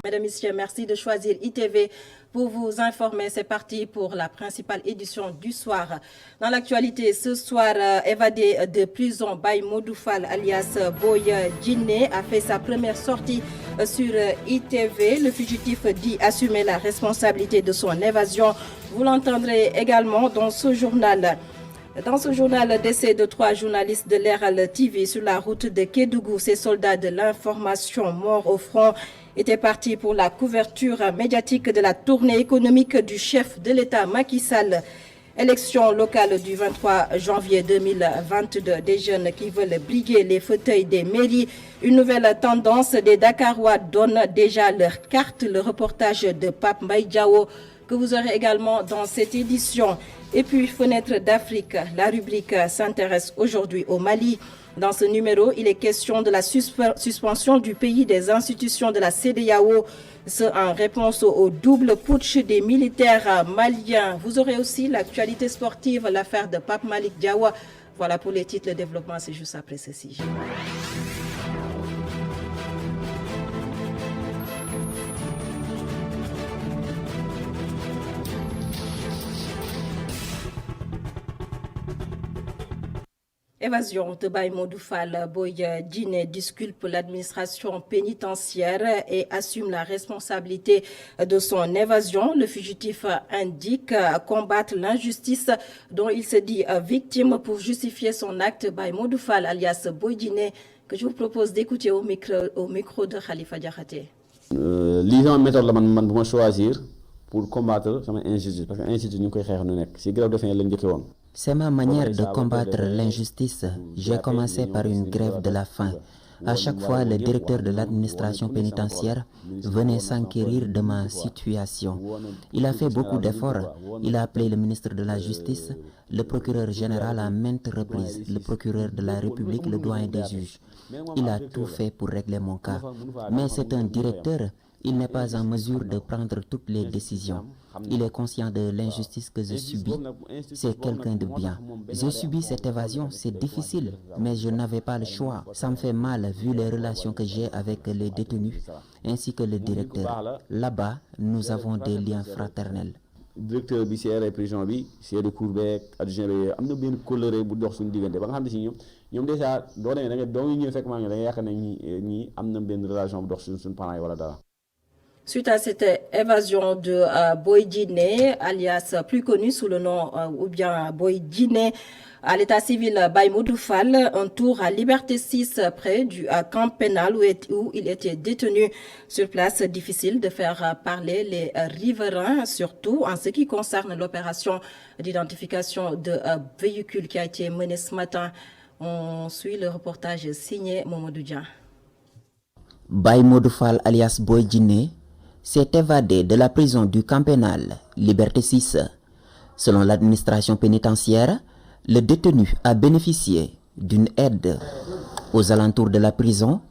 Mesdames, Messieurs, merci de choisir ITV pour vous informer. C'est parti pour la principale édition du soir. Dans l'actualité, ce soir, évadé de prison, Baye Modoufal alias Boy Djiné a fait sa première sortie sur ITV. Le fugitif dit assumer la responsabilité de son évasion. Vous l'entendrez également dans ce journal. Dans ce journal, décès de 3 journalistes de l'Eral TV sur la route de Kédougou. Ces soldats de l'information morts au front étaient partis pour la couverture médiatique de la tournée économique du chef de l'État Macky Sall. Élection locale du 23 janvier 2022. Des jeunes qui veulent briguer les fauteuils des mairies. Une nouvelle tendance des Dakarois donnent déjà leur carte. Le reportage de Pape Mbaye Diao que vous aurez également dans cette édition. Et puis, Fenêtre d'Afrique, la rubrique s'intéresse aujourd'hui au Mali. Dans ce numéro, il est question de la suspension du pays des institutions de la CEDEAO. Ce en réponse au double putsch des militaires maliens. Vous aurez aussi l'actualité sportive, l'affaire de Pape Malick Diawa. Voilà pour les titres, le développement, c'est juste après ceci. Évasion de Baye Modoufal, Boy Djiné disculpe l'administration pénitentiaire et assume la responsabilité de son évasion. Le fugitif indique combattre l'injustice dont il se dit victime pour justifier son acte. Baye Modoufal alias Boy Djiné, que je vous propose d'écouter au micro de Khalifa Diakhaté. Lisant méthode la man choisir pour combattre l'injustice parce que l'injustice ñu koy xeex nu nekk ci grève de faim lañ njëkke woon. C'est ma manière de combattre l'injustice. J'ai commencé par une grève de la faim. À chaque fois, le directeur de l'administration pénitentiaire venait s'enquérir de ma situation. Il a fait beaucoup d'efforts. Il a appelé le ministre de la Justice, le procureur général à maintes reprises, le procureur de la République, le doyen des juges. Il a tout fait pour régler mon cas. Mais c'est un directeur. Il n'est pas en mesure de prendre toutes les décisions. Il est conscient de l'injustice que je subis. C'est quelqu'un de bien. J'ai subi cette évasion, c'est difficile, mais je n'avais pas le choix. Ça me fait mal vu les relations que j'ai avec les détenus, ainsi que le directeur. Là-bas, nous avons des liens fraternels. Directeur bi ci prison bi ci de cour beeg adjoint bi am na benn colère bu dox suñu diggante ba nga xam ne si ñoom déjà doo demee da nga doo ñëw fekk maa ngi da nga yaakaar ne ñii am na benn relation bu dox suñu parents yi wala dara. Suite à cette évasion de Boy Djiné, alias plus connu sous le nom ou bien Boy Djiné, à l'état civil Baye Modoufal, un tour à Liberté 6 près du camp pénal où il était détenu. Sur place, difficile de faire parler les riverains, surtout en ce qui concerne l'opération d'identification de véhicules qui a été menée ce matin. On suit le reportage signé Momodou Dia. Baye Modoufal alias Boy Djiné s'est évadé de la prison du camp pénal Liberté 6. Selon l'administration pénitentiaire, le détenu a bénéficié d'une aide. Aux alentours de la prison,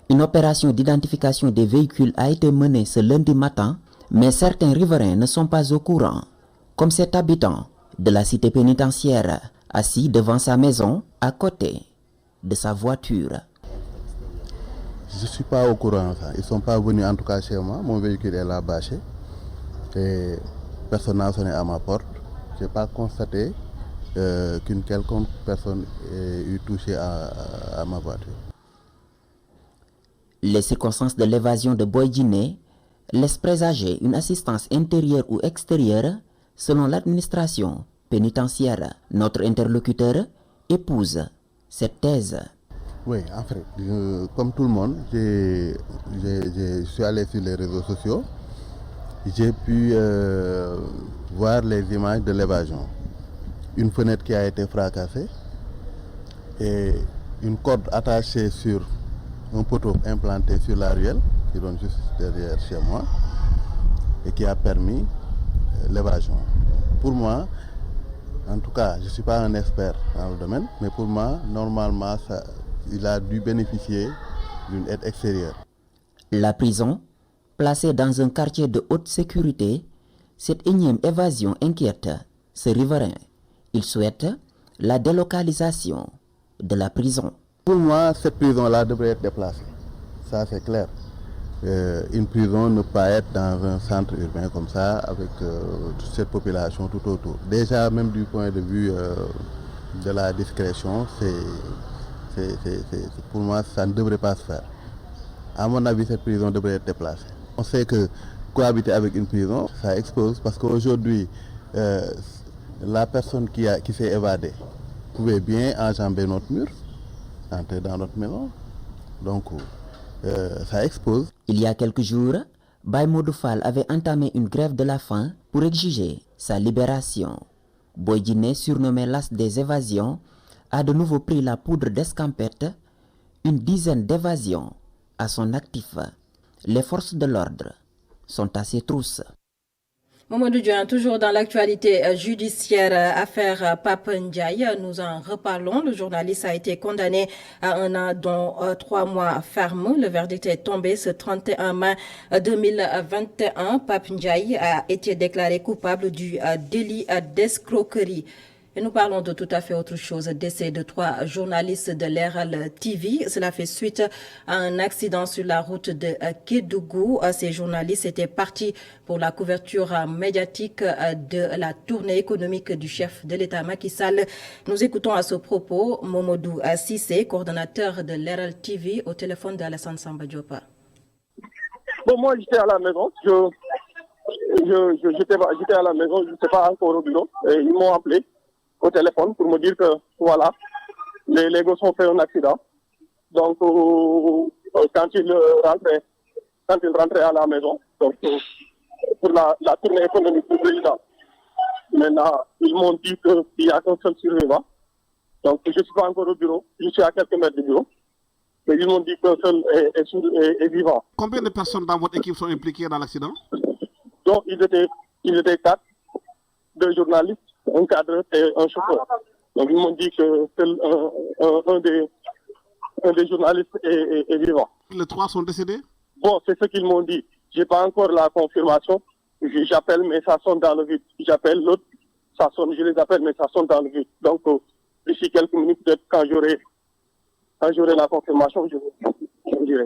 une opération d'identification des véhicules a été menée ce lundi matin, mais certains riverains ne sont pas au courant, comme cet habitant de la cité pénitentiaire assis devant sa maison à côté de sa voiture. Je ne suis pas au courant. Ils ne sont pas venus en tout cas chez moi. Mon véhicule est là bâché. Et personne n'a sonné à ma porte. Je n'ai pas constaté qu'une quelconque personne ait eu touché à ma voiture. Les circonstances de l'évasion de Boy Djiné laissent présager une assistance intérieure ou extérieure selon l'administration pénitentiaire. Notre interlocuteur épouse cette thèse. Oui, en fait, comme tout le monde, je suis allé sur les réseaux sociaux. J'ai pu voir les images de l'évasion. Une fenêtre qui a été fracassée et une corde attachée sur un poteau implanté sur la ruelle, qui donne juste derrière chez moi, et qui a permis l'évasion. Pour moi, en tout cas, je ne suis pas un expert dans le domaine, mais pour moi, normalement, il a dû bénéficier d'une aide extérieure. La prison, placée dans un quartier de haute sécurité, cette énième évasion inquiète ce riverain. Il souhaite la délocalisation de la prison. Pour moi, cette prison-là devrait être déplacée. Ça, c'est clair. une prison ne pas être dans un centre urbain comme ça, avec toute cette population tout autour. Déjà, même du point de vue de la discrétion, pour moi, ça ne devrait pas se faire. À mon avis, cette prison devrait être déplacée. On sait que cohabiter avec une prison, ça expose, parce qu'aujourd'hui, la personne qui s'est évadée pouvait bien enjamber notre mur, entrer dans notre maison. Donc, ça expose. Il y a quelques jours, Baye Modou Fall avait entamé une grève de la faim pour exiger sa libération. Boy Djiné, surnommé l'as des évasions, a de nouveau pris la poudre d'escampette, une dizaine d'évasions à son actif. Les forces de l'ordre sont à ses trousses. Mamadou Dian, toujours dans l'actualité judiciaire, affaire Pape Ndiaye, nous en reparlons. Le journaliste a été condamné à 1 an, dont 3 mois ferme. Le verdict est tombé ce 31 mai 2021. Pape Ndiaye a été déclaré coupable du délit d'escroquerie. Et nous parlons de tout à fait autre chose. Décès de 3 journalistes de l'Herald TV. Cela fait suite à un accident sur la route de Kédougou. Ces journalistes étaient partis pour la couverture médiatique de la tournée économique du chef de l'État Macky Sall. Nous écoutons à ce propos Momodou Sissé, coordonnateur de l'Herald TV, au téléphone d'Alassane Samba Diop. Bon, moi j'étais à la maison. J'étais à la maison, je ne sais pas encore au bureau. Et ils m'ont appelé au téléphone pour me dire que voilà, les gosses ont fait un accident. Donc quand ils rentraient à la maison, donc pour la tournée économique du président, maintenant ils m'ont dit qu'il n'y a qu'un seul survivant. Donc je ne suis pas encore au bureau, je suis à quelques mètres du bureau. Mais ils m'ont dit qu'un seul est vivant. Combien de personnes dans votre équipe sont impliquées dans l'accident? Donc ils étaient 4, 2 journalistes, un cadre et un chauffeur. Donc ils m'ont dit que seul un des journalistes est vivant. Les 3 sont décédés? Bon, c'est ce qu'ils m'ont dit. J'ai pas encore la confirmation. J'appelle, mais ça sonne dans le vide. J'appelle l'autre, ça sonne, je les appelle, mais ça sonne dans le vide. Donc d'ici quelques minutes, peut-être quand j'aurai la confirmation, je vous dirai.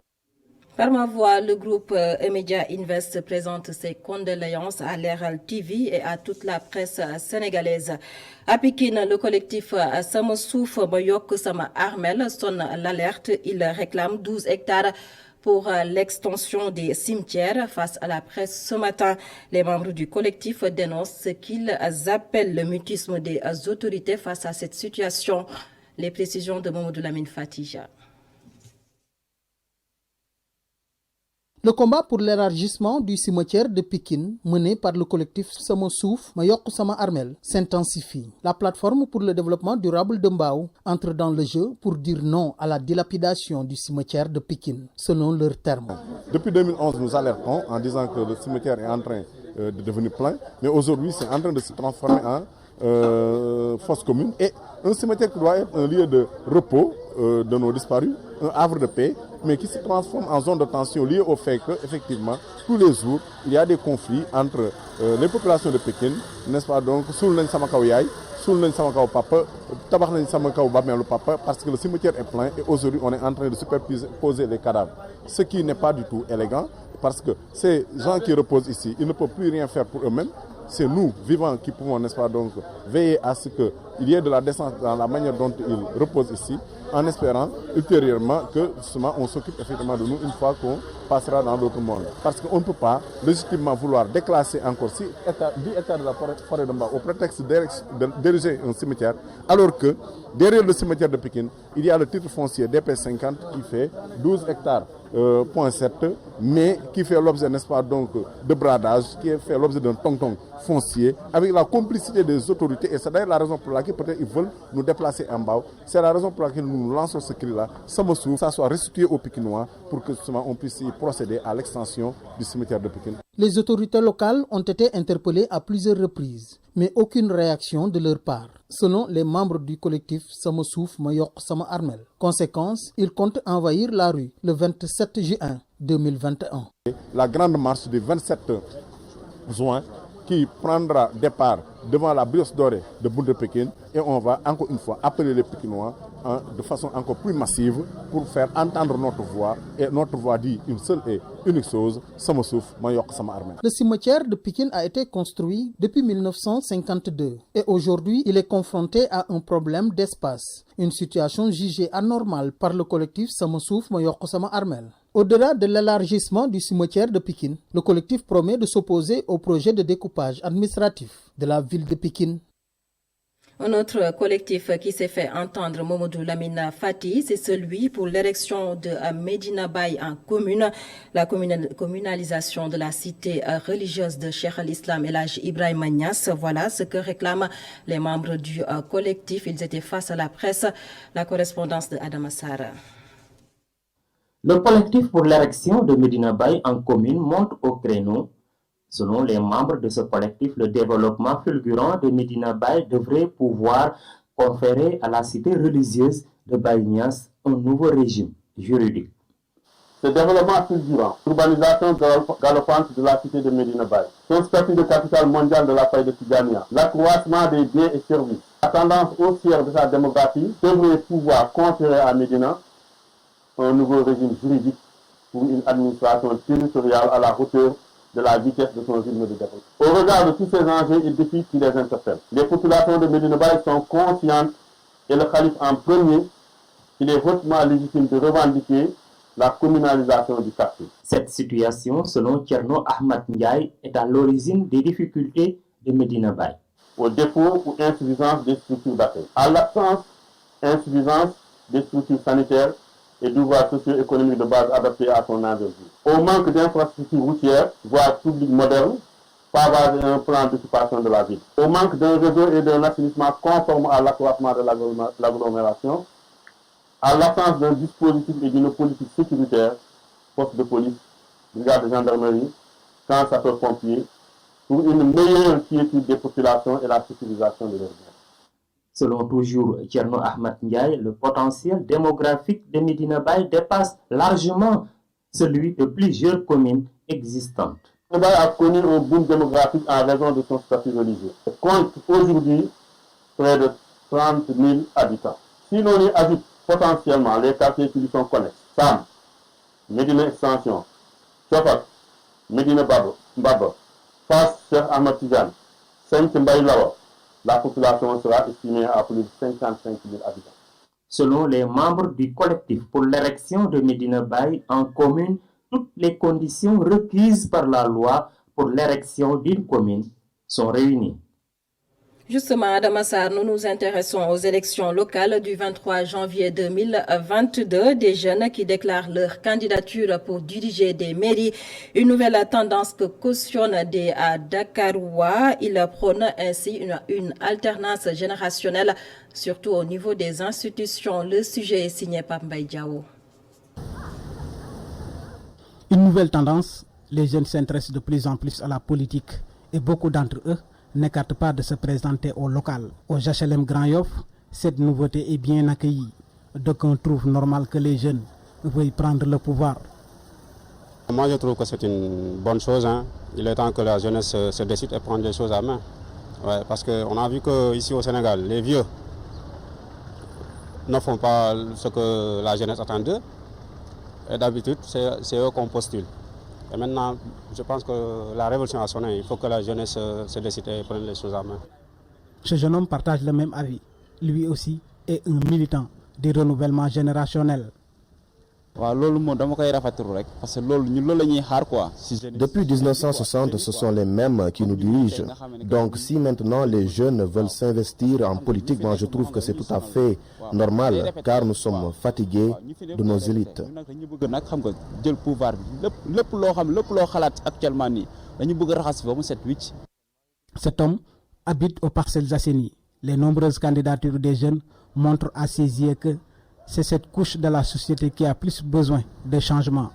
Par ma voix, le groupe Emedia Invest présente ses condoléances à l'Herald TV et à toute la presse sénégalaise. À Pikine, le collectif Sama Souf Moyok Sama Armel sonne l'alerte. Il réclame 12 hectares pour l'extension des cimetières. Face à la presse ce matin, les membres du collectif dénoncent ce qu'ils appellent le mutisme des autorités face à cette situation. Les précisions de Mamadou Lamine Fatija. Le combat pour l'élargissement du cimetière de Pikine, mené par le collectif Sama Souf Mayok Sama Armel, s'intensifie. La plateforme pour le développement durable de Mbao entre dans le jeu pour dire non à la dilapidation du cimetière de Pikine, selon leurs termes. Depuis 2011, nous alertons en disant que le cimetière est en train de devenir plein, mais aujourd'hui, c'est en train de se transformer en fosse commune et un cimetière qui doit être un lieu de repos de nos disparus, un havre de paix, mais qui se transforme en zone de tension liée au fait qu'effectivement, tous les jours, il y a des conflits entre les populations de Pékin, n'est-ce pas, donc, Soul Nen Samakaw Yaay, Soul Nen Samakaw Papa, Tabakh Nen Samakaw Bamelo Papa, parce que le cimetière est plein et aujourd'hui, on est en train de superposer les cadavres. Ce qui n'est pas du tout élégant, parce que ces gens qui reposent ici, ils ne peuvent plus rien faire pour eux-mêmes. C'est nous, vivants, qui pouvons, n'est-ce pas, donc, veiller à ce qu'il y ait de la décence dans la manière dont ils reposent ici, en espérant ultérieurement que justement on s'occupe effectivement de nous une fois qu'on passera dans d'autres mondes. Parce qu'on ne peut pas légitimement vouloir déclasser encore 10 hectares de la forêt de Mbao au prétexte d'ériger un cimetière, alors que derrière le cimetière de Pékin, il y a le titre foncier DP50 qui fait 12 hectares. Point 7, mais qui fait l'objet, n'est-ce pas, donc, de bradage, qui fait l'objet d'un tong-tong foncier, avec la complicité des autorités, et c'est d'ailleurs la raison pour laquelle peut-être ils veulent nous déplacer en bas. C'est la raison pour laquelle nous lançons ce cri-là, ça soit restitué aux Pikinois pour que justement on puisse y procéder à l'extension du cimetière de Pékin. Les autorités locales ont été interpellées à plusieurs reprises, mais aucune réaction de leur part, selon les membres du collectif Sama Souf Mayok Sama Armel. Conséquence, ils comptent envahir la rue le 27 juin 2021. La grande marche du 27 juin qui prendra départ devant la brioche dorée de Boule de Pékin et on va encore une fois appeler les Pékinois de façon encore plus massive pour faire entendre notre voix. Et notre voix dit une seule et unique chose, Sama Souf, ma yok sama armée. Le cimetière de Pikine a été construit depuis 1952 et aujourd'hui il est confronté à un problème d'espace, une situation jugée anormale par le collectif Sama Souf ma yok sama armel. Au-delà de l'élargissement du cimetière de Pikine, le collectif promet de s'opposer au projet de découpage administratif de la ville de Pikine. Un autre collectif qui s'est fait entendre, Momodou Lamina Fati, c'est celui pour l'érection de Medina Baye en commune, la communalisation de la cité religieuse de Cheikh al-Islam El Hadj Ibrahima Niass. Voilà ce que réclament les membres du collectif. Ils étaient face à la presse. La correspondance de Adama Sarr. Le collectif pour l'érection de Medina Baye en commune monte au créneau. Selon les membres de ce collectif, le développement fulgurant de Medina Baye devrait pouvoir conférer à la cité religieuse de Baye Niass un nouveau régime juridique. Ce développement fulgurant, l'urbanisation galopante de la cité de Medina Baye, son statut de capitale mondiale de la faille de Tidjania, l'accroissement des biens et services, la tendance haussière de sa démographie devrait pouvoir conférer à Medina un nouveau régime juridique pour une administration territoriale à la hauteur de la vitesse de son rythme de développement. Au regard de tous ces enjeux et défis qui les interpellent, les populations de Medina Baye sont conscientes, et le calife en premier, qu'il est hautement légitime de revendiquer la communalisation du quartier. Cette situation, selon Tcherno Ahmad Ndiaye, est à l'origine des difficultés de Medina Baye. Au défaut ou insuffisance des structures d'accueil, à l'absence, insuffisance des structures sanitaires et d'ouvrages socio-économiques de base adaptés à son envergure. Au manque d'infrastructures routières, voire publiques modernes, pavage et un plan d'occupation de la ville. Au manque d'un réseau et d'un assainissement conforme à l'accroissement de l'agglomération, à l'absence d'un dispositif et d'une politique sécuritaire, force de police, brigade de gendarmerie, camp sapeurs-pompiers, pour une meilleure quiétude des populations et la sécurisation de leurs biens. Selon toujours Tcherno Ahmad Ndiaye, le potentiel démographique de Medina Baye dépasse largement celui de plusieurs communes existantes. Medina Baye a connu un boom démographique en raison de son statut religieux. Il compte aujourd'hui près de 30 000 habitants. Si l'on y ajoute potentiellement les quartiers qui lui sont connexes, Sam, Medina Extension, Tchofak, Medina Mbaba, Fass Cheikh Ahmad Tidiane, Senk Mbaye Lawa, la population sera estimée à plus de 55 000 habitants. Selon les membres du collectif pour l'érection de Medina Baye en commune, toutes les conditions requises par la loi pour l'érection d'une commune sont réunies. Justement, Adama Sarr, nous nous intéressons aux élections locales du 23 janvier 2022. Des jeunes qui déclarent leur candidature pour diriger des mairies. Une nouvelle tendance que cautionnent des Dakarois. Ils prônent ainsi une alternance générationnelle, surtout au niveau des institutions. Le sujet est signé par Mbaye Diao. Une nouvelle tendance, les jeunes s'intéressent de plus en plus à la politique et beaucoup d'entre eux n'écartent pas de se présenter au local. Au HLM Grand Yoff, cette nouveauté est bien accueillie. D'aucuns trouvent normal que les jeunes veuillent prendre le pouvoir. Moi, je trouve que c'est une bonne chose. Il est temps que la jeunesse se décide et prenne les choses à main. Ouais, parce qu'on a vu qu'ici au Sénégal, les vieux ne font pas ce que la jeunesse attend d'eux. Et d'habitude, c'est eux qu'on postule. Et maintenant, je pense que la révolution a sonné. Il faut que la jeunesse se décide et prenne les choses à main. Ce jeune homme partage le même avis. Lui aussi est un militant du renouvellement générationnel. Depuis 1960, ce sont les mêmes qui nous dirigent. Donc si maintenant les jeunes veulent s'investir en politique, moi je trouve que c'est tout à fait normal, car nous sommes fatigués de nos élites. Cet homme habite aux Parcelles Assainies. Les nombreuses candidatures des jeunes montrent à ses yeux que c'est cette couche de la société qui a plus besoin de changements.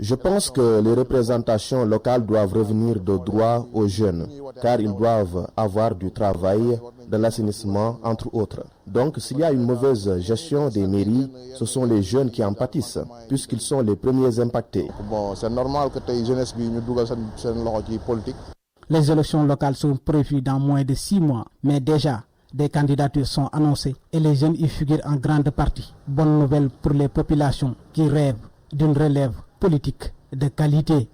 Je pense que les représentations locales doivent revenir de droit aux jeunes, car ils doivent avoir du travail, de l'assainissement, entre autres. Donc, s'il y a une mauvaise gestion des mairies, ce sont les jeunes qui en pâtissent, puisqu'ils sont les premiers impactés. Bon, c'est normal que la jeunesse politique. Les élections locales sont prévues dans moins de 6 mois, mais déjà, des candidatures sont annoncées et les jeunes y figurent en grande partie. Bonne nouvelle pour les populations qui rêvent d'une relève politique de qualité.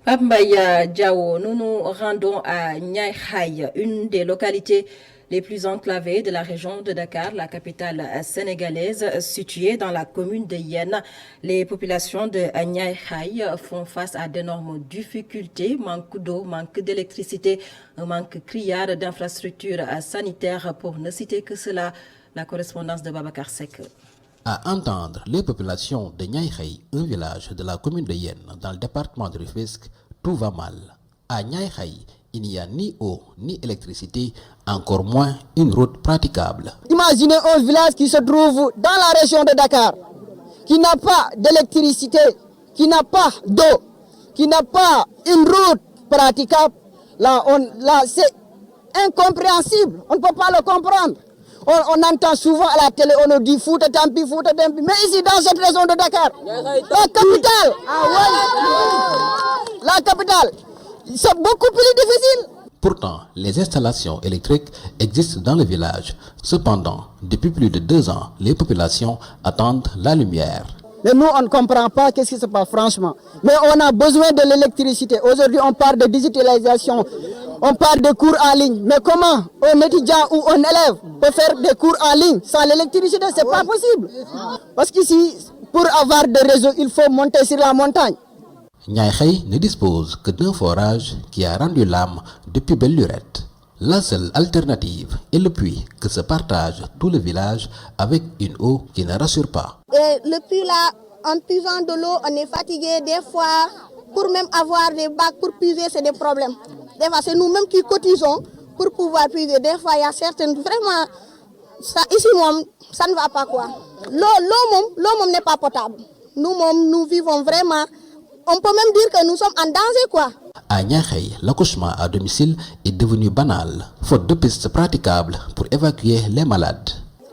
Pambaya Diao, nous nous rendons à Niayhaye, une des localités les plus enclavées de la région de Dakar, la capitale sénégalaise, située dans la commune de Yène. Les populations de Niayhaye font face à d'énormes difficultés, manque d'eau, manque d'électricité, un manque criard d'infrastructures sanitaires, pour ne citer que cela. La correspondance de Babacar Sek. À entendre les populations de Niayhaye, un village de la commune de Yène, dans le département de Rufisque, tout va mal. À Niayhaye, il n'y a ni eau ni électricité, encore moins une route praticable. Imaginez un village qui se trouve dans la région de Dakar, qui n'a pas d'électricité, qui n'a pas d'eau, qui n'a pas une route praticable. Là c'est incompréhensible, on ne peut pas le comprendre. On entend souvent à la télé, on nous dit Fouta Tampi, mais ici dans cette région de Dakar, la capitale, c'est beaucoup plus difficile. Pourtant, les installations électriques existent dans le village. Cependant, depuis plus de 2 ans, les populations attendent la lumière. Mais nous, on ne comprend pas qu'est-ce qui se passe, franchement. Mais on a besoin de l'électricité. Aujourd'hui, on parle de digitalisation, on parle de cours en ligne. Mais comment un étudiant ou un élève peut faire des cours en ligne sans l'électricité? Ce n'est pas possible. Parce qu'ici, pour avoir des réseaux, il faut monter sur la montagne. Niayhaye ne dispose que d'un forage qui a rendu l'âme depuis belle lurette. La seule alternative est le puits que se partage tout le village avec une eau qui ne rassure pas. Et le puits là, en puisant de l'eau, on est fatigué des fois. Pour même avoir des bacs pour puiser, c'est des problèmes. Des fois, c'est nous-mêmes qui cotisons pour pouvoir puiser. Des fois, il y a certaines... Vraiment, ça, ici, ça ne va pas quoi. L'eau n'est pas potable. Nous vivons vraiment... On peut même dire que nous sommes en danger, quoi. À Niayhaye, l'accouchement à domicile est devenu banal, faute de pistes praticables pour évacuer les malades.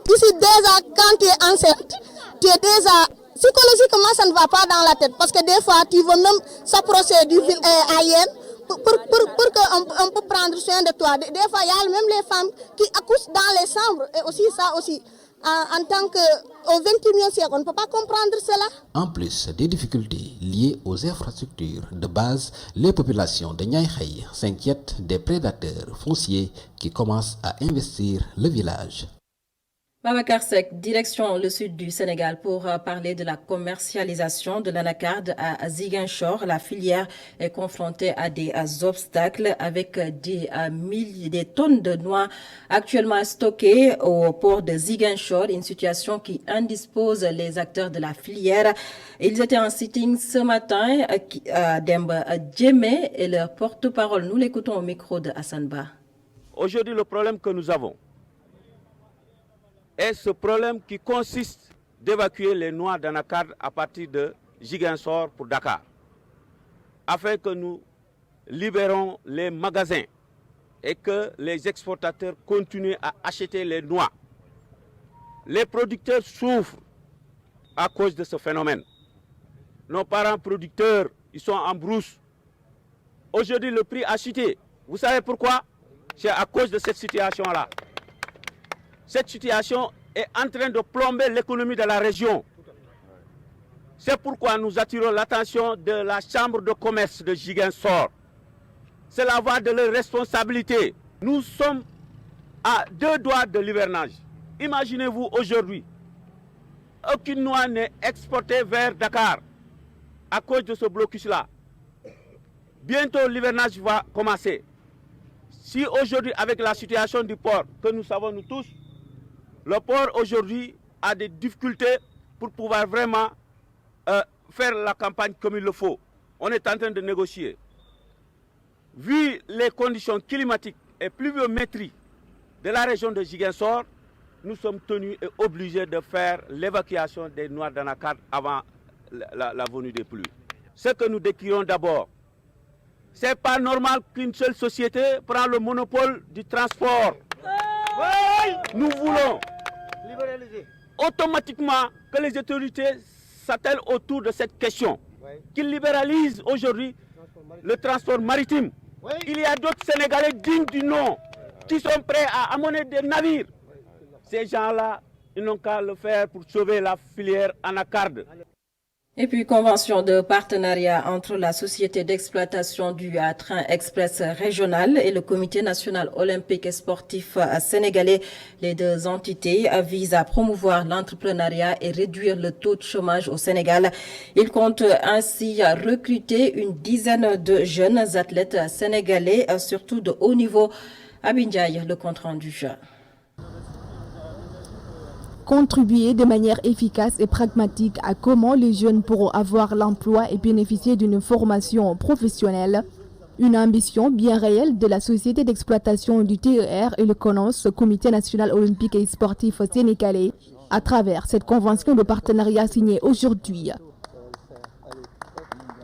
Ici, déjà, quand tu es enceinte, tu es déjà... Psychologiquement, ça ne va pas dans la tête. Parce que des fois, tu veux même s'approcher du ailleurs pour qu'on peut prendre soin de toi. Des fois, il y a même les femmes qui accouchent dans les chambres. Et aussi, ça aussi. En tant qu'au XXIe siècle, on ne peut pas comprendre cela. En plus des difficultés liées aux infrastructures de base, les populations de Niayhaye s'inquiètent des prédateurs fonciers qui commencent à investir le village. Babacar Sek, direction le sud du Sénégal pour parler de la commercialisation de l'anacarde à Ziguinchor. La filière est confrontée à des obstacles avec des tonnes de noix actuellement stockées au port de Ziguinchor, une situation qui indispose les acteurs de la filière. Ils étaient en sitting ce matin à Demba Djemé et leur porte-parole. Nous l'écoutons au micro de Hassan Ba. Aujourd'hui, le problème que nous avons est ce problème qui consiste d'évacuer les noix d'anacarde à partir de Ziguinchor pour Dakar, afin que nous libérons les magasins et que les exportateurs continuent à acheter les noix. Les producteurs souffrent à cause de ce phénomène. Nos parents producteurs, ils sont en brousse. Aujourd'hui, le prix a chuté. Vous savez pourquoi? C'est à cause de cette situation-là. Cette situation est en train de plomber l'économie de la région. C'est pourquoi nous attirons l'attention de la Chambre de commerce de Ziguinchor. C'est la voie de leur responsabilité. Nous sommes à 2 doigts de l'hivernage. Imaginez-vous aujourd'hui, aucune noix n'est exportée vers Dakar à cause de ce blocus-là. Bientôt l'hivernage va commencer. Si aujourd'hui, avec la situation du port que nous savons nous tous, le port aujourd'hui a des difficultés pour pouvoir vraiment faire la campagne comme il le faut. On est en train de négocier. Vu les conditions climatiques et pluviométrie de la région de Ziguinchor, nous sommes tenus et obligés de faire l'évacuation des noix d'anacarde avant la venue des pluies. Ce que nous décrions d'abord, ce n'est pas normal qu'une seule société prenne le monopole du transport. Nous voulons automatiquement que les autorités s'attellent autour de cette question, qu'ils libéralisent aujourd'hui le transport maritime. Il y a d'autres Sénégalais dignes du nom qui sont prêts à amener des navires. Ces gens-là, ils n'ont qu'à le faire pour sauver la filière anacarde. Et puis, convention de partenariat entre la société d'exploitation du train express régional et le comité national olympique et sportif sénégalais. Les deux entités visent à promouvoir l'entrepreneuriat et réduire le taux de chômage au Sénégal. Ils comptent ainsi recruter une dizaine de jeunes athlètes sénégalais, surtout de haut niveau. Abindjaï, le compte rendu. Contribuer de manière efficace et pragmatique à comment les jeunes pourront avoir l'emploi et bénéficier d'une formation professionnelle. Une ambition bien réelle de la société d'exploitation du TER et le CONOS, Comité national olympique et sportif sénégalais, à travers cette convention de partenariat signée aujourd'hui.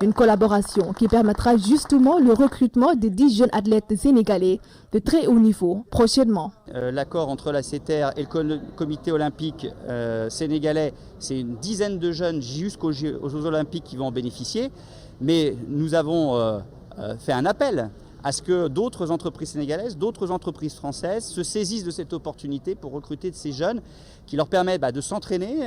Une collaboration qui permettra justement le recrutement de 10 jeunes athlètes sénégalais de très haut niveau prochainement. L'accord entre la CETER et le comité olympique sénégalais, c'est une dizaine de jeunes jusqu'aux Jeux olympiques qui vont en bénéficier. Mais nous avons fait un appel à ce que d'autres entreprises sénégalaises, d'autres entreprises françaises se saisissent de cette opportunité pour recruter de ces jeunes qui leur permettent de s'entraîner,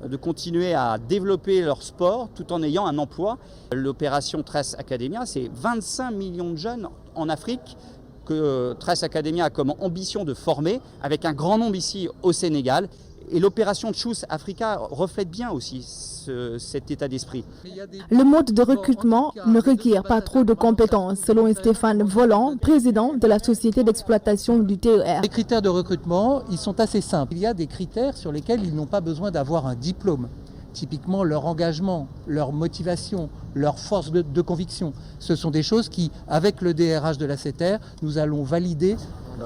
de continuer à développer leur sport tout en ayant un emploi. L'opération Trace Academia, c'est 25 millions de jeunes en Afrique que Trace Academia a comme ambition de former, avec un grand nombre ici au Sénégal. Et l'opération Choose Africa reflète bien aussi cet état d'esprit. Le mode de recrutement ne requiert pas trop de compétences, selon Stéphane Volant, président de la société d'exploitation du TER. Les critères de recrutement, ils sont assez simples. Il y a des critères sur lesquels ils n'ont pas besoin d'avoir un diplôme. Typiquement, leur engagement, leur motivation, leur force de conviction. Ce sont des choses qui, avec le DRH de la CETER, nous allons valider.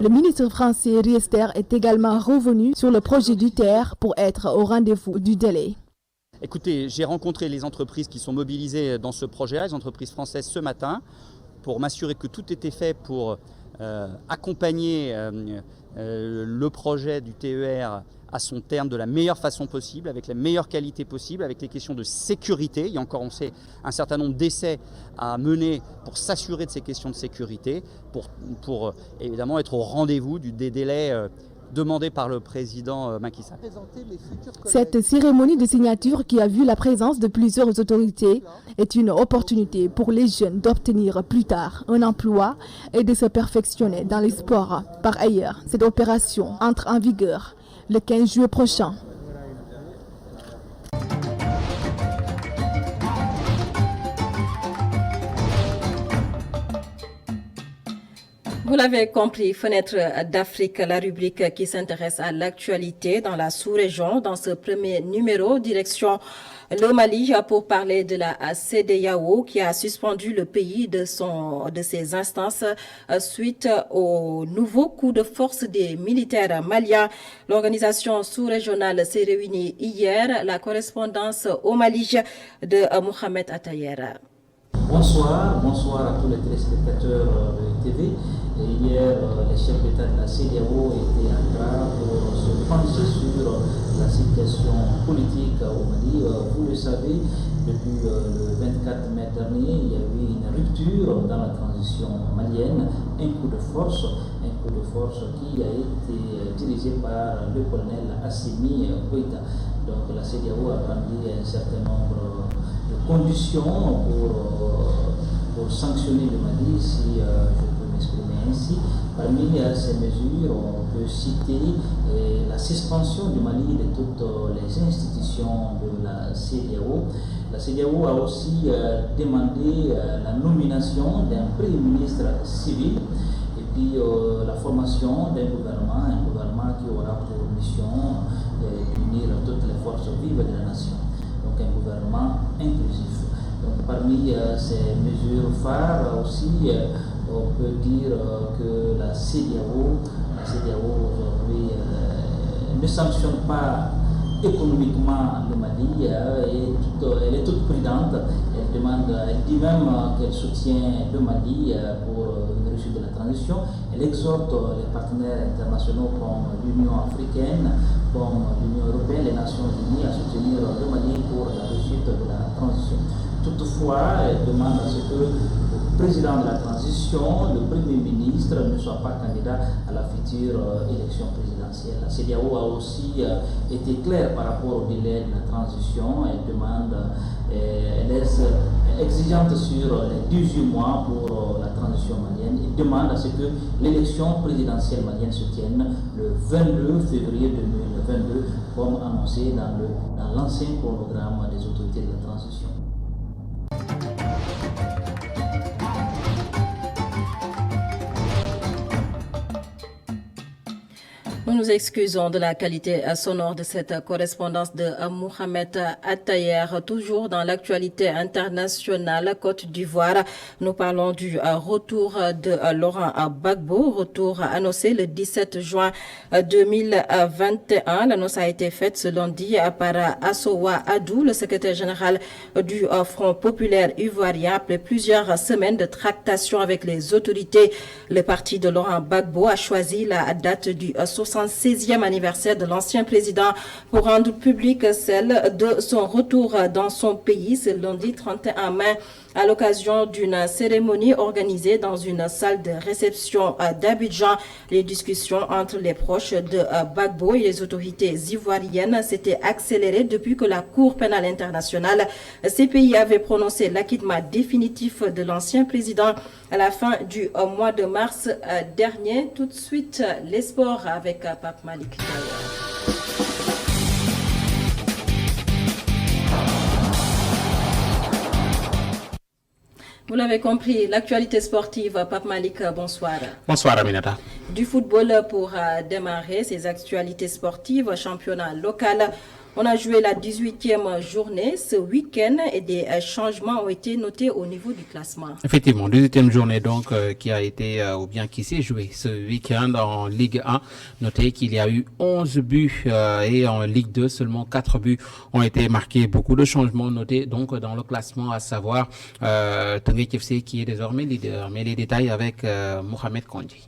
Le ministre français Riester est également revenu sur le projet du TER pour être au rendez-vous du délai. Écoutez, j'ai rencontré les entreprises qui sont mobilisées dans ce projet-là, les entreprises françaises ce matin, pour m'assurer que tout était fait pour accompagner le projet du TER à son terme de la meilleure façon possible, avec la meilleure qualité possible, avec les questions de sécurité. Il y a encore, on sait, un certain nombre d'essais à mener pour s'assurer de ces questions de sécurité, pour évidemment être au rendez-vous des délais demandés par le président Macky Sall. Cette cérémonie de signature qui a vu la présence de plusieurs autorités est une opportunité pour les jeunes d'obtenir plus tard un emploi et de se perfectionner dans les sports. Par ailleurs, cette opération entre en vigueur le 15 juillet prochain. Vous l'avez compris, Fenêtre d'Afrique, la rubrique qui s'intéresse à l'actualité dans la sous-région. Dans ce premier numéro, direction le Mali pour parler de la CEDEAO qui a suspendu le pays de ses instances suite au nouveau coup de force des militaires maliens. L'organisation sous-régionale s'est réunie hier. La correspondance au Mali de Mohamed Atayer. Bonsoir à tous les téléspectateurs de TV. Et hier, les chefs d'État de la CEDEAO étaient en train pour se pencher sur la situation politique au Mali. Vous le savez, depuis le 24 mai dernier, il y a eu une rupture dans la transition malienne, un coup de force qui a été dirigé par le colonel Assimi Goïta. Donc la CEDEAO a pris un certain nombre de conditions pour sanctionner le Mali, si je peux m'exprimer ainsi. Parmi ces mesures, on peut citer la suspension du Mali de toutes les institutions de la CEDEAO. La CEDEAO a aussi demandé la nomination d'un Premier ministre civil et puis la formation d'un gouvernement qui aura pour mission d'unir toutes les forces vives de la nation. Donc un gouvernement inclusif. Donc, parmi ces mesures phares aussi, on peut dire que la CEDEAO aujourd'hui ne sanctionne pas économiquement le Mali elle est toute prudente. Elle dit même qu'elle soutient le Mali pour une réussite de la transition. Elle exhorte les partenaires internationaux comme l'Union africaine, comme l'Union européenne, les Nations unies à soutenir le Mali pour la réussite de la transition. Toutefois, elle demande à ce que le président de la transition, le Premier ministre, ne soit pas candidat à la future élection présidentielle. La CEDEAO a aussi été claire par rapport au délai de la transition. Elle est exigeante sur les 18 mois pour la transition malienne et demande à ce que l'élection présidentielle malienne se tienne le 22 février 2022, comme annoncé dans l'ancien chronogramme des autorités de la transition. Nous nous excusons de la qualité sonore de cette correspondance de Mohamed Attayer. Toujours dans l'actualité internationale, Côte d'Ivoire, nous parlons du retour de Laurent Gbagbo, retour annoncé le 17 juin 2021. L'annonce a été faite ce lundi par Assowa Adou, le secrétaire général du Front populaire ivoirien. Après plusieurs semaines de tractations avec les autorités, le parti de Laurent Gbagbo a choisi la date du 76e anniversaire de l'ancien président pour rendre public celle de son retour dans son pays ce lundi 31 mai à l'occasion d'une cérémonie organisée dans une salle de réception d'Abidjan. Les discussions entre les proches de Gbagbo et les autorités ivoiriennes s'étaient accélérées depuis que la Cour pénale internationale CPI avait prononcé l'acquittement définitif de l'ancien président à la fin du mois de mars dernier. Tout de suite, les sports avec Pape Malik. Vous l'avez compris, l'actualité sportive, Pape Malik, bonsoir. Bonsoir Aminata. Du football pour démarrer ces actualités sportives, championnat local. On a joué la 18e journée ce week-end et des changements ont été notés au niveau du classement. Effectivement, 18e journée donc qui a été ou bien qui s'est jouée ce week-end en Ligue 1. Notez qu'il y a eu 11 buts et en Ligue 2 seulement 4 buts ont été marqués. Beaucoup de changements notés donc dans le classement, à savoir Teungueth FC qui est désormais leader. Mais les détails avec Mohamed Kandji.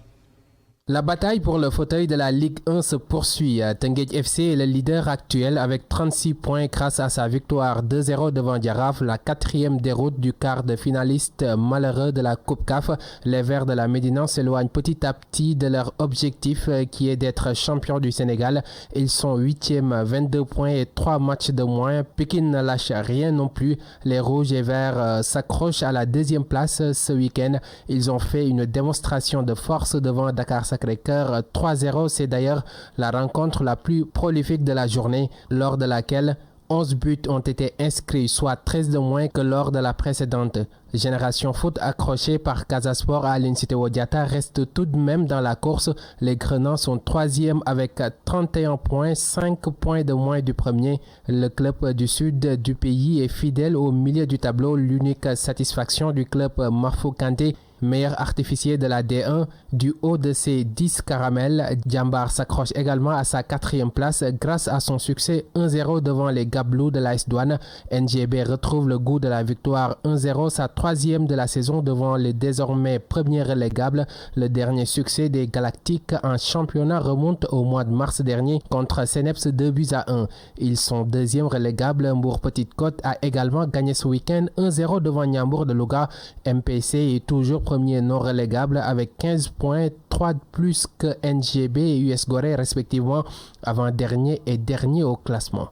La bataille pour le fauteuil de la Ligue 1 se poursuit. Teungueth FC est le leader actuel avec 36 points grâce à sa victoire 2-0 devant Jaraaf, la 4e déroute du quart de finaliste malheureux de la Coupe CAF. Les Verts de la Médina s'éloignent petit à petit de leur objectif qui est d'être champion du Sénégal. Ils sont 8e, 22 points et 3 matchs de moins. Pékin ne lâche rien non plus. Les Rouges et Verts s'accrochent à la 2e place ce week-end. Ils ont fait une démonstration de force devant Dakar Sacré-Cœur 3-0, c'est d'ailleurs la rencontre la plus prolifique de la journée, lors de laquelle 11 buts ont été inscrits, soit 13 de moins que lors de la précédente. Génération Foot accrochée par Casasport à Aline Sitoé Diatta reste tout de même dans la course. Les Grenats sont 3e avec 31 points, 5 points de moins du premier. Le club du sud du pays est fidèle au milieu du tableau. L'unique satisfaction du club Mafou Kanté, meilleur artificier de la D1, du haut de ses 10 caramels. Djambar s'accroche également à sa 4e place grâce à son succès 1-0 devant les Gablous de l'AS Douane. NGB retrouve le goût de la victoire 1-0, sa 3e de la saison devant les désormais premiers relégables. Le dernier succès des Galactiques en championnat remonte au mois de mars dernier contre Seneps 2-1. Ils sont 2e relégables. Mbour Petite Côte a également gagné ce week-end 1-0 devant Niambour de Louga. MPC est toujours premier non relégable avec 15 points, 3 de plus que NGB et US Gorée respectivement, avant-dernier et dernier au classement.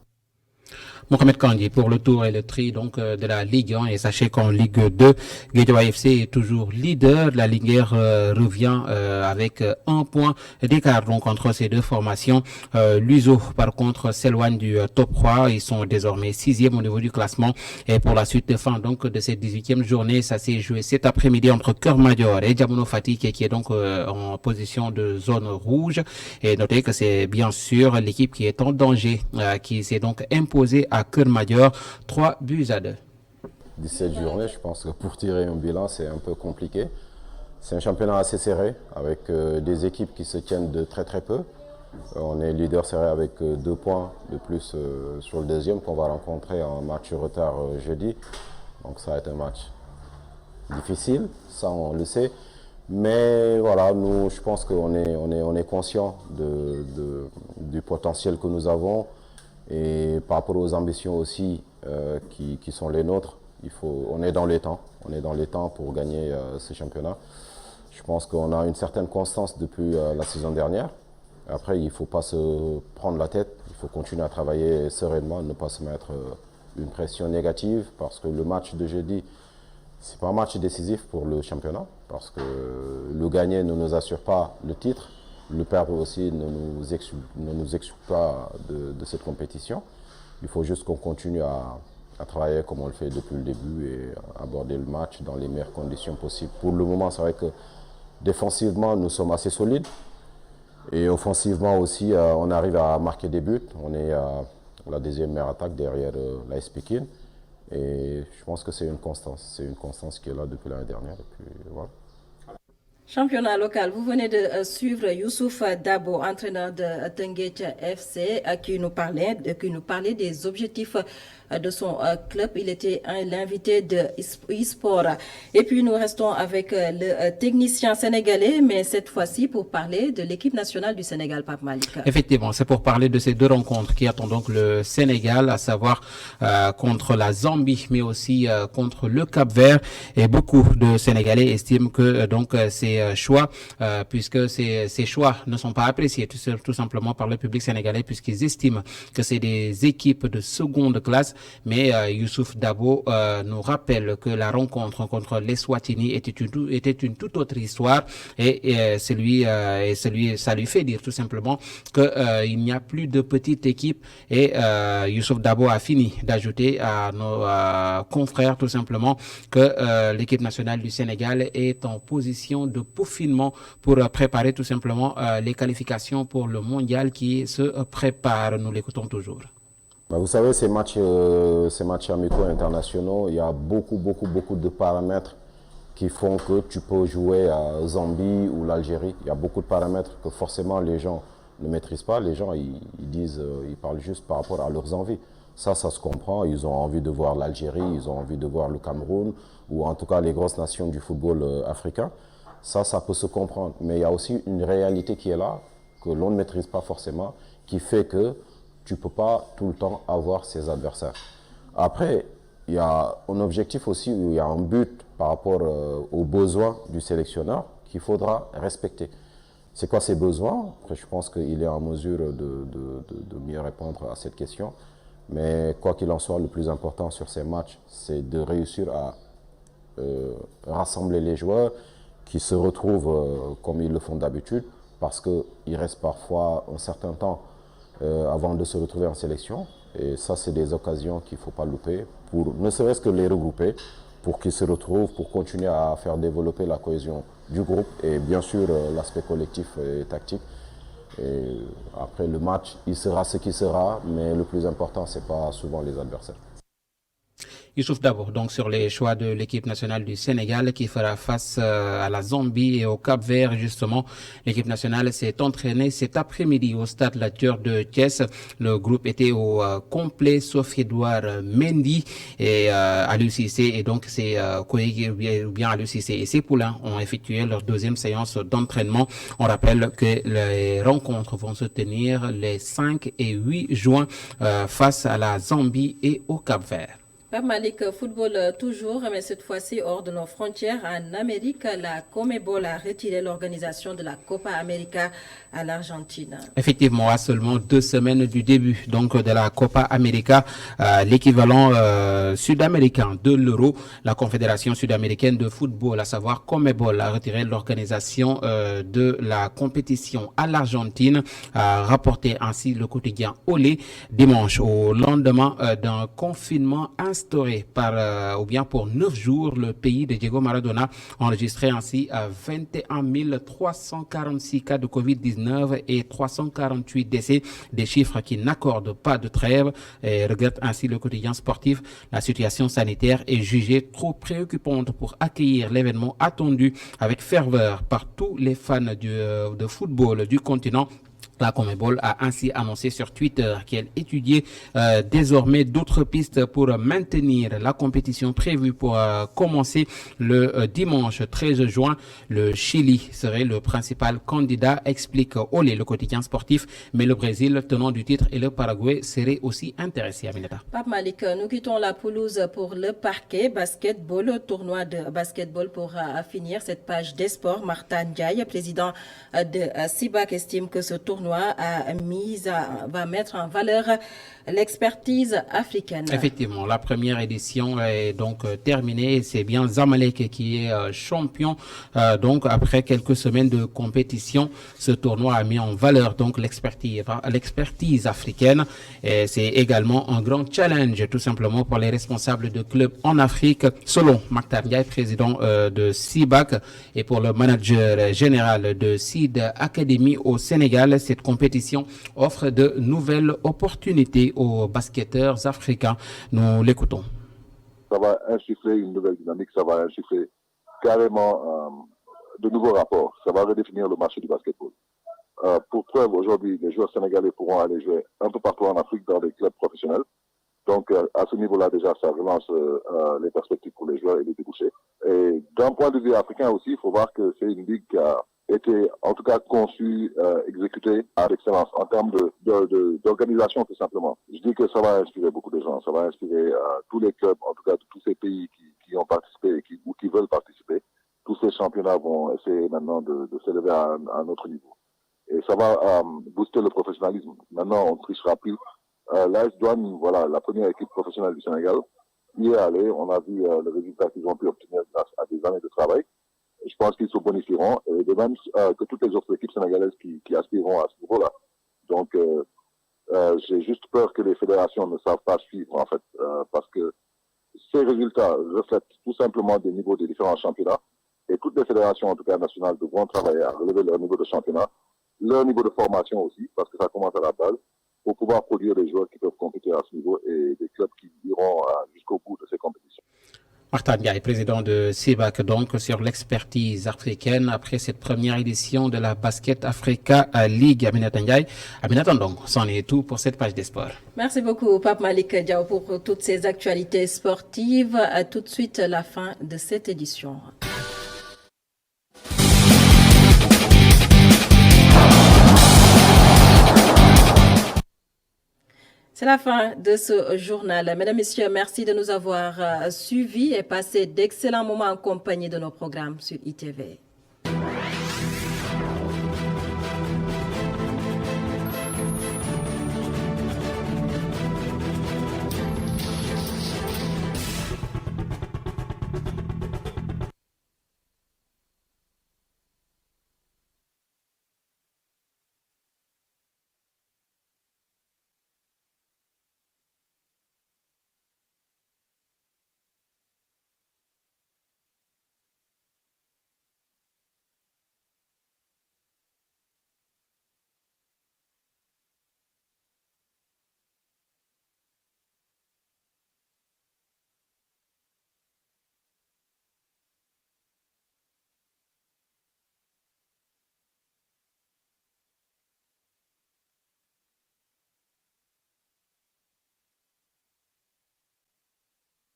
Mohamed Kandji pour le tour et le tri donc de la Ligue 1 et sachez qu'en Ligue 2, Guédiawaye FC est toujours leader. La Ligue revient avec 1 point d'écart donc entre ces deux formations. L'USO par contre s'éloigne du top 3, ils sont désormais 6e au niveau du classement et pour la suite de fin donc de cette 18e journée, ça s'est joué cet après-midi entre Keur Madior et Diamono Fatick qui est donc en position de zone rouge et notez que c'est bien sûr l'équipe qui est en danger qui s'est donc imposée à Keur Madior 3-2. 17 journées, je pense que pour tirer un bilan, c'est un peu compliqué. C'est un championnat assez serré, avec des équipes qui se tiennent de très très peu. On est leader serré avec 2 points de plus sur le deuxième qu'on va rencontrer en match retard jeudi. Donc ça va être un match difficile, ça on le sait. Mais voilà, nous, je pense qu'on est conscient du potentiel que nous avons. Et par rapport aux ambitions aussi qui sont les nôtres, on est dans les temps. On est dans les temps pour gagner ce championnat. Je pense qu'on a une certaine constance depuis la saison dernière. Après, il ne faut pas se prendre la tête. Il faut continuer à travailler sereinement, ne pas se mettre une pression négative. Parce que le match de jeudi, ce n'est pas un match décisif pour le championnat. Parce que le gagner ne nous assure pas le titre. Le perdre aussi ne nous exclut pas de cette compétition. Il faut juste qu'on continue à travailler comme on le fait depuis le début et aborder le match dans les meilleures conditions possibles. Pour le moment, c'est vrai que défensivement, nous sommes assez solides. Et offensivement aussi, on arrive à marquer des buts. On est à la deuxième meilleure attaque derrière l'AS Pékin. Et je pense que c'est une constance. C'est une constance qui est là depuis l'année dernière. Et puis, voilà. Championnat local, vous venez de suivre Youssouf Dabo, entraîneur de Teungueth FC, qui nous parlait des objectifs de son club. Il était l'invité de e-sport. Et puis nous restons avec le technicien sénégalais, mais cette fois-ci pour parler de l'équipe nationale du Sénégal, Pape Malick. Effectivement, c'est pour parler de ces 2 rencontres qui attendent donc le Sénégal, à savoir contre la Zambie, mais aussi contre le Cap-Vert. Et beaucoup de Sénégalais estiment que donc ces choix, puisque ces choix ne sont pas appréciés tout simplement par le public sénégalais, puisqu'ils estiment que c'est des équipes de seconde classe. Mais Youssouf Dabo nous rappelle que la rencontre contre l'Eswatini était une toute autre histoire, et ça lui fait dire tout simplement que il n'y a plus de petite équipe. Et Youssouf Dabo a fini d'ajouter à nos confrères tout simplement que l'équipe nationale du Sénégal est en position de peaufinement pour préparer tout simplement les qualifications pour le mondial qui se prépare. Nous l'écoutons toujours. Vous savez, ces matchs amicaux internationaux, il y a beaucoup de paramètres qui font que tu peux jouer à Zambie ou l'Algérie. Il y a beaucoup de paramètres que forcément les gens ne maîtrisent pas. Les gens, ils parlent juste par rapport à leurs envies. Ça se comprend. Ils ont envie de voir l'Algérie, ils ont envie de voir le Cameroun, ou en tout cas les grosses nations du football africain. Ça peut se comprendre. Mais il y a aussi une réalité qui est là, que l'on ne maîtrise pas forcément, qui fait que tu ne peux pas tout le temps avoir ses adversaires. Après, il y a un objectif aussi, il y a un but par rapport aux besoins du sélectionneur qu'il faudra respecter. C'est quoi ces besoins? Après, je pense qu'il est en mesure de mieux répondre à cette question. Mais quoi qu'il en soit, le plus important sur ces matchs, c'est de réussir à rassembler les joueurs qui se retrouvent comme ils le font d'habitude, parce qu'il reste parfois un certain temps avant de se retrouver en sélection. Et ça, c'est des occasions qu'il ne faut pas louper, pour ne serait-ce que les regrouper, pour qu'ils se retrouvent, pour continuer à faire développer la cohésion du groupe et bien sûr l'aspect collectif et tactique. Et après le match, il sera ce qu'il sera, mais le plus important, ce n'est pas souvent les adversaires. Youssouf Dabo, donc sur les choix de l'équipe nationale du Sénégal qui fera face à la Zambie et au Cap-Vert. Justement, l'équipe nationale s'est entraînée cet après-midi au stade La Dior de Thiès. Le groupe était au complet, sauf Edouard Mendy et Aliou Cissé, et donc ses coéquipiers, ou bien Aliou Cissé et ses poulains ont effectué leur 2e séance d'entraînement. On rappelle que les rencontres vont se tenir les 5 et 8 juin face à la Zambie et au Cap-Vert. Pape Malick, football toujours, mais cette fois-ci hors de nos frontières. En Amérique, la Conmebol a retiré l'organisation de la Copa América à l'Argentine. Effectivement, à seulement 2 semaines du début donc de la Copa América, l'équivalent sud-américain de l'Euro, la Confédération sud-américaine de football, à savoir Conmebol, a retiré l'organisation de la compétition à l'Argentine, a rapporté ainsi le quotidien Olé dimanche, au lendemain d'un confinement instauré pour 9 jours. Le pays de Diego Maradona enregistrait ainsi 21 346 cas de Covid-19 et 348 décès, des chiffres qui n'accordent pas de trêve, et regrette ainsi le quotidien sportif. La situation sanitaire est jugée trop préoccupante pour accueillir l'événement attendu avec ferveur par tous les fans de football du continent. La Conmebol a ainsi annoncé sur Twitter qu'elle étudiait désormais d'autres pistes pour maintenir la compétition prévue pour commencer le dimanche 13 juin. Le Chili serait le principal candidat, explique Olé, le quotidien sportif, mais le Brésil, tenant du titre, et le Paraguay seraient aussi intéressés. Aminata. Pape Malik, nous quittons la pelouse pour le parquet basketball, tournoi de basketball pour finir cette page des sports. Martin Ndiaye, président de SIBAC, estime que ce tournoi va mettre en valeur l'expertise africaine. Effectivement, la première édition est donc terminée. C'est bien Zamalek qui est champion. Donc, après quelques semaines de compétition, ce tournoi a mis en valeur donc l'expertise africaine. Et c'est également un grand challenge, tout simplement, pour les responsables de clubs en Afrique, selon Maktar Ndiaye, président de SIBAC, et pour le manager général de SID Academy au Sénégal. Cette compétition offre de nouvelles opportunités aux basketteurs africains. Nous l'écoutons. Ça va insuffler une nouvelle dynamique, ça va insuffler carrément de nouveaux rapports. Ça va redéfinir le marché du basketball. Pour preuve, aujourd'hui, les joueurs sénégalais pourront aller jouer un peu partout en Afrique dans des clubs professionnels. Donc, à ce niveau-là, déjà, ça relance les perspectives pour les joueurs et les débouchés. Et d'un point de vue africain aussi, il faut voir que c'est une ligue qui a été, en tout cas, conçue, exécutée à l'excellence en termes d'organisation, tout simplement. Je dis que ça va inspirer beaucoup de gens. Ça va inspirer tous les clubs, en tout cas, de tous ces pays qui ont participé ou qui veulent participer. Tous ces championnats vont essayer maintenant de s'élever à un autre niveau. Et ça va booster le professionnalisme. Maintenant, on ne trichera plus. L'AS Douanes, voilà, la première équipe professionnelle du Sénégal, y est allée. On a vu le résultat qu'ils ont pu obtenir grâce à des années de travail. Et je pense qu'ils se bonifieront, et de même que toutes les autres équipes sénégalaises qui aspireront à ce niveau-là. Donc, j'ai juste peur que les fédérations ne savent pas suivre, en fait, parce que ces résultats reflètent tout simplement des niveaux des différents championnats. Et toutes les fédérations, en tout cas nationales, devront travailler à relever leur niveau de championnat, leur niveau de formation aussi, parce que ça commence à la base, pour pouvoir produire des joueurs qui peuvent compétir à ce niveau et des clubs qui iront jusqu'au bout de ces compétitions. Martin Ndiaye, président de SIBAC, donc sur l'expertise africaine après cette première édition de la Basket Africa League. Aminata Ndiaye. Aminata, donc, c'en est tout pour cette page des sports. Merci beaucoup, Pape Malik Diaw, pour toutes ces actualités sportives. À tout de suite, la fin de cette édition. C'est la fin de ce journal. Mesdames, Messieurs, merci de nous avoir suivis et passé d'excellents moments en compagnie de nos programmes sur ITV.